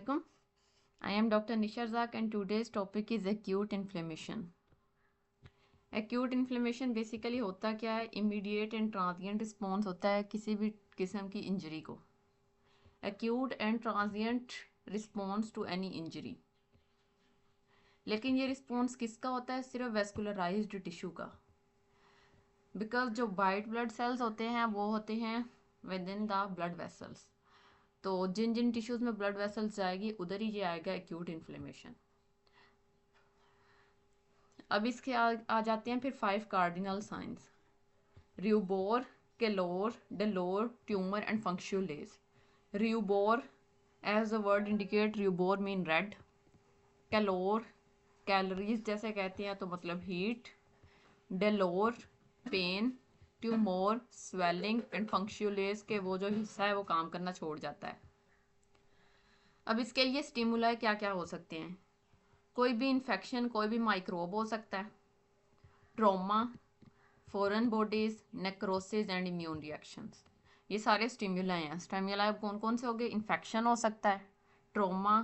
Assalamualaikum. I am Dr. Nisha Razak and today's topic is acute inflammation. Acute inflammation basically होता क्या है? Immediate and transient response होता है किसी भी किस्म की इंजरी को. Acute and transient response to any injury. लेकिन ये रिस्पॉन्स किसका होता है? सिर्फ वेस्कुलराइज्ड टिश्यू का. बिकॉज जो वाइट ब्लड सेल्स होते हैं वो होते हैं within the blood vessels. तो जिन जिन टिश्यूज में ब्लड वेसल्स जाएगी उधर ही ये आएगा एक्यूट इन्फ्लेमेशन. अब इसके आ जाते हैं फिर 5 cardinal signs: rubor, calor, dolor, tumour and functio laesa. Rubor, as the word indicate, rubor mean red. Calor, calories जैसे कहते हैं तो मतलब heat. Dolor, pain. Tumour, swelling. And functio laesa के वो जो हिस्सा है वो काम करना छोड़ जाता है. अब इसके लिए स्टिमुलाई क्या क्या हो सकते हैं? कोई भी इन्फेक्शन, कोई भी माइक्रोब हो सकता है. Trauma, foreign bodies, necrosis and immune reactions. ये सारे स्टिमुलाई हैं. स्टिमुलाई कौन कौन से हो गए? इन्फेक्शन हो सकता है, ट्रॉमा,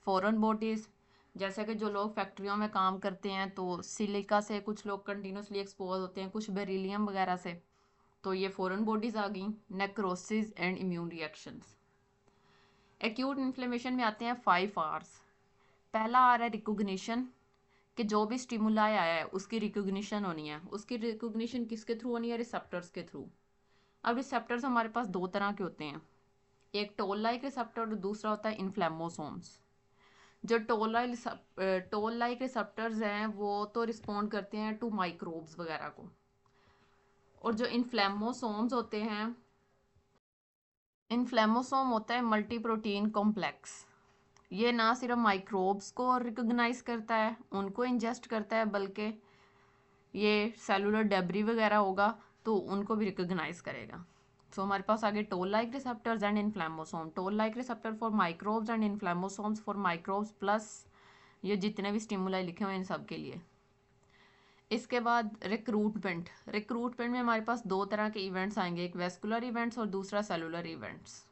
फॉरेन बॉडीज, जैसे कि जो लोग फैक्ट्रियों में काम करते हैं तो सिलिका से कुछ लोग कंटिन्यूसली एक्सपोज होते हैं, कुछ बेरिलियम वगैरह से, तो ये फॉरेन बॉडीज आ गई. Necrosis and immune reactions. Acute inflammation में आते हैं 5 R's. पहला आर है रिकोगनिशन, कि जो भी स्टिमुलाई आया है उसकी रिकोगनिशन होनी है. उसकी रिकोगनिशन किसके थ्रू होनी है? रिसेप्टर्स के थ्रू. अब रिसेप्टर्स हमारे पास दो तरह के होते हैं, एक टोल लाइक रिसेप्टर और दूसरा होता है इन्फ्लेमोसोम्स. जो टोल लाइक रिसेप्टर्स हैं वो तो रिस्पॉन्ड करते हैं टू माइक्रोब्स वगैरह को, और जो इन्फ्लेमोसोम्स होते हैं, इन्फ्लेमोसोम होता है मल्टी प्रोटीन कॉम्प्लेक्स. ये ना सिर्फ माइक्रोब्स को रिकॉग्नाइज करता है, उनको इंजेस्ट करता है, बल्कि ये सेलुलर डेब्री वगैरह होगा तो उनको भी रिकॉग्नाइज करेगा. सो हमारे पास आगे toll like receptors and inflammasome. Toll like receptor for microbes and inflammasomes for microbes, plus ये जितने भी स्टिमुलाई लिखे हुए हैं इन सब के लिए. इसके बाद रिक्रूटमेंट. रिक्रूटमेंट में हमारे पास दो तरह के इवेंट्स आएंगे, एक वेस्कुलर इवेंट्स और दूसरा सेलुलर इवेंट्स.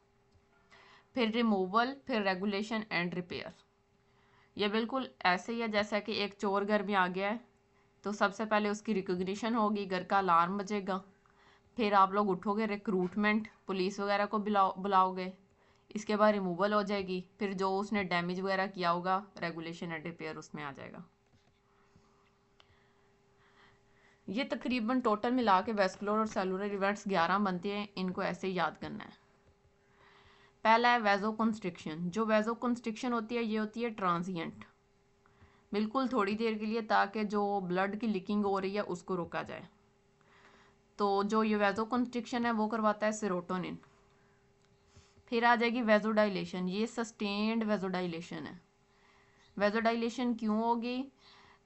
फिर रिमूवल, फिर रेगुलेशन एंड रिपेयर. ये बिल्कुल ऐसे ही है जैसा कि एक चोर घर में आ गया है तो सबसे पहले उसकी रिकॉग्निशन होगी, घर का अलार्म बजेगा, फिर आप लोग उठोगे, रिक्रूटमेंट, पुलिस वगैरह को बुलाओगे. इसके बाद रिमूवल हो जाएगी, फिर जो उसने डैमेज वगैरह किया होगा रेगुलेशन एंड रिपेयर उसमें आ जाएगा. ये तकरीबन टोटल मिला के वेस्कुलर और सेलुलर इवेंट्स 11 बनते हैं. इनको ऐसे ही याद करना है. पहला है वेजो कंस्ट्रिक्शन. जो वेजो कंस्ट्रिक्शन होती है ये होती है ट्रांजिएंट, बिल्कुल थोड़ी देर के लिए, ताकि जो ब्लड की लीकिंग हो रही है उसको रोका जाए. तो जो ये वेजो कंस्ट्रिक्शन है वो करवाता है सेरोटोनिन. फिर आ जाएगी वेजोडाइलेशन. ये सस्टेन्ड वेजोडाइलेशन है. वेजोडाइलेशन क्यों होगी?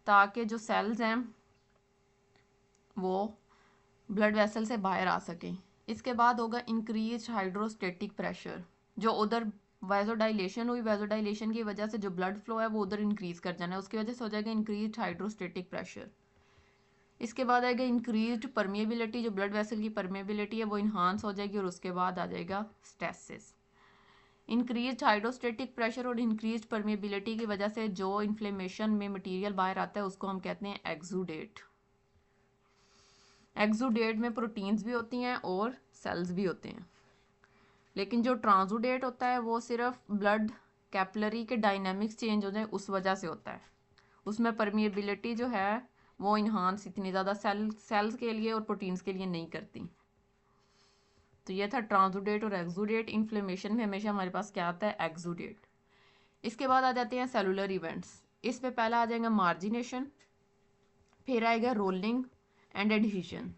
ताकि जो सेल्स हैं वो ब्लड वेसल से बाहर आ सकें. इसके बाद होगा इंक्रीज हाइड्रोस्टेटिक प्रेशर. जो उधर वेजोडाइलेशन हुई, वेजोडाइलेशन की वजह से जो ब्लड फ्लो है वो उधर इंक्रीज कर जाना है, उसकी वजह से हो जाएगा इंक्रीज हाइड्रोस्टेटिक प्रेशर. इसके बाद आएगा इंक्रीज्ड परमिएबिलिटी. जो ब्लड वेसल की परमिएबिलिटी है वो इन्हांस हो जाएगी, और उसके बाद आ जाएगा स्टेसिस. इंक्रीज्ड हाइड्रोस्टेटिक प्रेशर और इंक्रीज्ड परमिएबिलिटी की वजह से जो इन्फ्लेमेशन में मटेरियल बाहर आता है उसको हम कहते हैं एक्सुडेट. एक्सुडेट में प्रोटीन्स भी होती हैं और सेल्स भी होते हैं. लेकिन जो ट्रांसुडेट होता है वो सिर्फ ब्लड कैपिलरी के डायनामिक्स चेंज हो जाए उस वजह से होता है. उसमें परमिएबिलिटी जो है वो इन्हांस इतनी ज़्यादा सेल्स के लिए और प्रोटीन्स के लिए नहीं करती. तो ये था ट्रांसुडेट और एक्सुडेट. इन्फ्लेमेशन में हमेशा हमारे पास क्या आता है? एक्सुडेट. इसके बाद आ जाते हैं सेलुलर इवेंट्स. इस पे पहला आ जाएगा मार्जिनेशन, फिर आएगा रोलिंग एंड एडहीशन.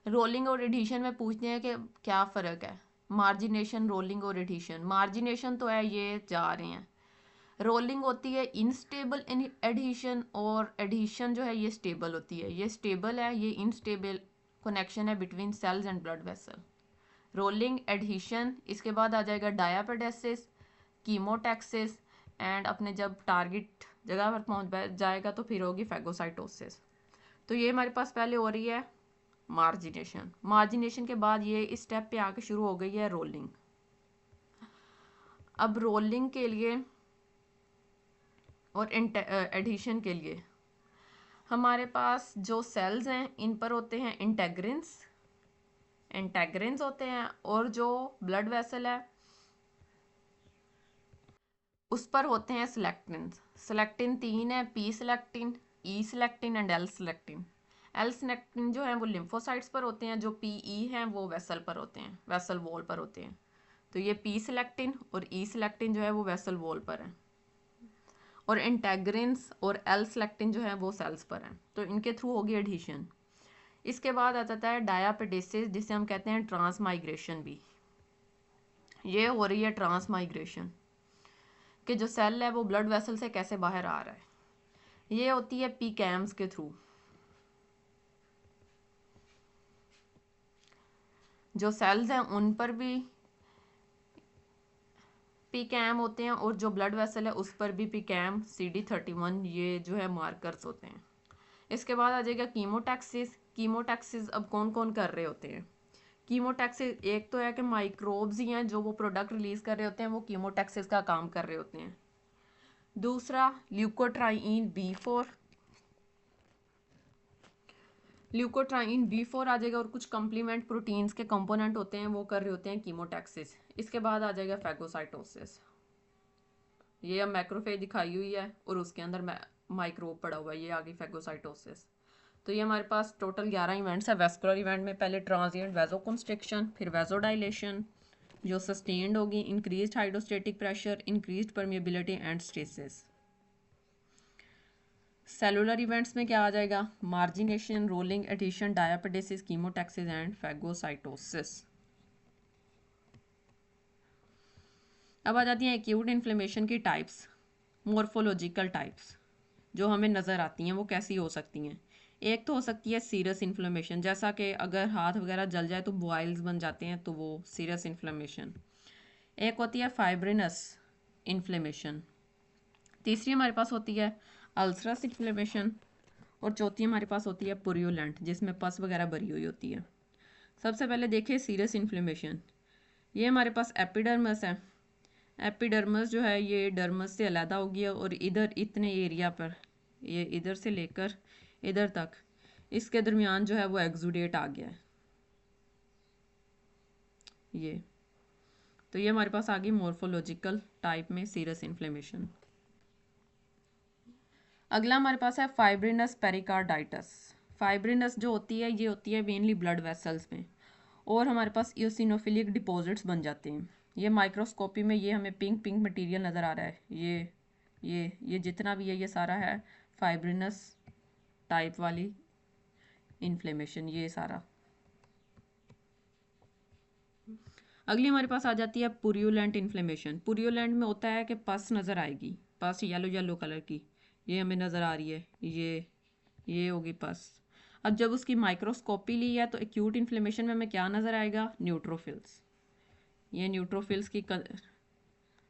रोलिंग और एडहीशन में पूछते हैं कि क्या फ़र्क है मार्जिनेशन, रोलिंग और एडहीशन. मार्जिनेशन तो है ये जा रहे हैं, रोलिंग होती है इनस्टेबल एडहीशन, और एडहीशन जो है ये स्टेबल होती है. ये स्टेबल है, ये इनस्टेबल कनेक्शन है between cells and blood vessel. Rolling, adhesion. इसके बाद आ जाएगा डायापेडेसिस, कीमोटैक्सिस, एंड अपने जब टारगेट जगह पर पहुंच जाएगा तो फिर होगी फैगोसाइटोसिस. तो ये हमारे पास पहले हो रही है मार्जिनेशन के बाद ये इस स्टेप पे आके शुरू हो गई है रोलिंग. अब रोलिंग के लिए और एडिशन के लिए हमारे पास जो सेल्स हैं इन पर होते हैं इंटेग्रिन्स होते हैं, और जो ब्लड वेसल है उस पर होते हैं सिलेक्टिन्स। सिलेक्टिन 3 है, P selectin, E selectin and L selectin. L selectin जो है वो लिम्फोसाइट्स पर होते हैं, जो पी ई हैं वो वेसल पर होते हैं, वेसल वॉल पर होते हैं। तो ये पी सिलेक्टिन और ई सिलेक्टिन जो है वो वेसल वॉल पर है, और इंटेग्रिन्स और एल सिलेक्टिन जो है वो सेल्स पर हैं। तो इनके थ्रू होगी एडिशन। इसके बाद आ जाता है डायापेडेसिस, जिसे हम कहते हैं ट्रांसमाइग्रेशन भी। ये हो रही है ट्रांसमाइग्रेशन कि जो सेल है वो ब्लड वेसल से कैसे बाहर आ रहा है। ये होती है पीकैम्स के थ्रू। जो सेल्स हैं उन पर भी पीकैम होते हैं, और जो ब्लड वेसल है उस पर भी पीकैम CD31 ये जो है मार्कर्स होते हैं। इसके बाद आ जाएगा कीमोटैक्सिस। कीमोटैक्सिस अब कौन कौन कर रहे होते हैं? कीमोटैक्सिस एक तो है कि माइक्रोब्स ही हैं जो वो प्रोडक्ट रिलीज कर रहे होते हैं, वो कीमोटैक्सिस का काम कर रहे होते हैं। दूसरा ल्यूकोट्राइन B4, ल्यूकोट्राइन B4 आ जाएगा, और कुछ कंप्लीमेंट प्रोटीन्स के कंपोनेंट होते हैं वो कर रहे होते हैं कीमोटैक्सिस। इसके बाद आ जाएगा फैगोसाइटोसिस। ये अब मैक्रोफेज दिखाई हुई है और उसके अंदर माइक्रोब पड़ा हुआ है, ये आ गई फैगोसाइटोसिस। तो ये हमारे पास टोटल 11 इवेंट्स है वेस्कुलर इवेंट में। पहले ट्रांजिएंट वेजोकंस्ट्रिक्शन, फिर वेजोडाइलेशन जो सस्टेन्ड होगी, increased hydrostatic pressure, increased permeability and stresses. Cellular events में क्या आ जाएगा? Margination, rolling, adhesion, diapedesis, chemotaxis and phagocytosis. अब आ जाती हैं एक्यूट इन्फ्लेमेशन की टाइप्स, मॉर्फोलॉजिकल टाइप्स जो हमें नज़र आती हैं। वो कैसी हो सकती हैं? एक तो हो सकती है सीरियस इन्फ्लेमेशन, जैसा कि अगर हाथ वगैरह जल जाए तो बॉइल्स बन जाते हैं, तो वो सीरियस इन्फ्लेमेशन। एक होती है फाइब्रिनस इन्फ्लेमेशन। तीसरी हमारे पास होती है अल्सरस इन्फ्लेमेशन, और चौथी हमारे पास होती है पुरुलेंट, जिसमें पस वगैरह भरी हुई होती है। सबसे पहले देखिए सीरियस इन्फ्लेमेशन। ये हमारे पास एपिडर्मस है। एपिडर्मस जो है ये डर्मस से अलग हो गया, और इधर इतने एरिया पर, ये इधर से लेकर इधर तक, इसके दरमियान जो है वो एक्सुडेट आ गया है। ये तो ये हमारे पास आ गई मॉर्फोलॉजिकल टाइप में सीरियस इन्फ्लेमेशन। अगला हमारे पास है फाइब्रिनस पेरिकार्डाइटिस। फाइब्रिनस जो होती है ये होती है मेनली ब्लड वेसल्स में, और हमारे पास इओसिनोफिलिक डिपॉजिट्स बन जाते हैं। ये माइक्रोस्कोपी में ये हमें पिंक पिंक मटेरियल नज़र आ रहा है। ये जितना भी है ये सारा है फाइब्रिनस टाइप वाली इन्फ्लेमेशन, ये सारा। अगली हमारे पास आ जाती है पुरुलेंट इन्फ्लेमेशन। पुरुलेंट में होता है कि पस नज़र आएगी, पस येलो येलो कलर की, ये हमें नज़र आ रही है, ये होगी पस। अब जब उसकी माइक्रोस्कोपी ली है तो एक्यूट इन्फ्लेमेशन में हमें क्या नज़र आएगा? न्यूट्रोफिल्स। ये न्यूट्रोफिल्स की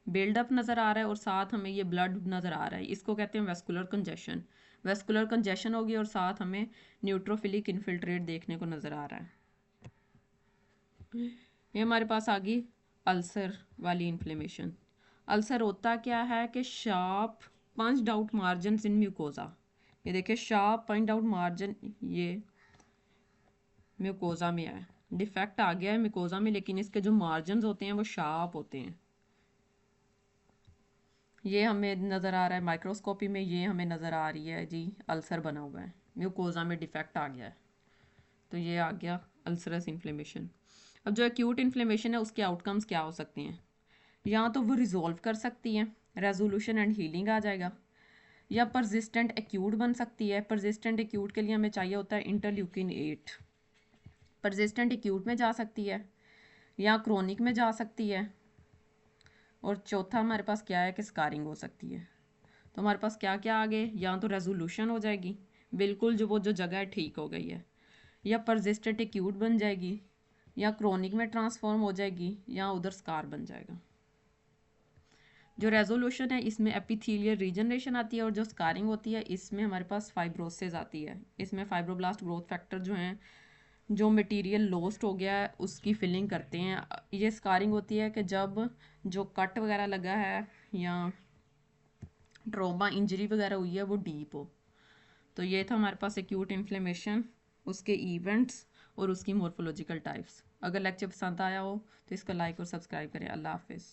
बिल्डअप नज़र आ रहा है, और साथ हमें ये ब्लड नज़र आ रहा है। इसको कहते हैं वेस्कुलर कंजेशन। वेस्कुलर कंजेशन होगी और साथ हमें न्यूट्रोफिलिक इन्फिल्ट्रेट देखने को नज़र आ रहा है। ये हमारे पास आ गई अल्सर वाली इन्फ्लेमेशन। अल्सर होता क्या है कि sharp punched out margin in mucosa. ये देखिए शार्प पंच्ड आउट मार्जिन ये म्यूकोजा में है, डिफेक्ट आ गया है म्यूकोजा में, लेकिन इसके जो मार्जिन होते हैं वो शार्प होते हैं। ये हमें नज़र आ रहा है माइक्रोस्कोपी में, ये हमें नज़र आ रही है जी अल्सर बना हुआ है, म्यूकोजा में डिफेक्ट आ गया है। तो ये आ गया अल्सरस इन्फ्लेमेशन। अब जो एक्यूट इन्फ्लेमेशन है उसके आउटकम्स क्या हो सकते हैं? या तो वो रिजॉल्व कर सकती है, रेजोल्यूशन एंड हीलिंग आ जाएगा, या परसिस्टेंट एक्यूट बन सकती है। परसिस्टेंट एक्यूट के लिए हमें चाहिए होता है इंटरल्यूकिन 8। परसिस्टेंट एक्यूट में जा सकती है या क्रोनिक में जा सकती है, और चौथा हमारे पास क्या है कि स्कारिंग हो सकती है। तो हमारे पास क्या क्या आ गए? या तो रेजोल्यूशन हो जाएगी, बिल्कुल जो जगह है ठीक हो गई है, या परसिस्टेंट एक्यूट बन जाएगी, या क्रोनिक में ट्रांसफॉर्म हो जाएगी, या उधर स्कार बन जाएगा। जो रेजोल्यूशन है इसमें एपिथेलियल रीजनरेशन आती है, और जो स्कारिंग होती है इसमें हमारे पास फाइब्रोसिस आती है। इसमें फाइब्रोब्लास्ट ग्रोथ फैक्टर जो हैं जो मटेरियल लॉस्ट हो गया है उसकी फिलिंग करते हैं। ये स्कारिंग होती है कि जब जो कट वगैरह लगा है या ट्रॉमा इंजरी वगैरह हुई है वो डीप हो। तो ये था हमारे पास एक्यूट इन्फ्लेमेशन, उसके इवेंट्स और उसकी मॉर्फोलॉजिकल टाइप्स। अगर लेक्चर पसंद आया हो तो इसको लाइक और सब्सक्राइब करें। अल्लाह हाफिज़।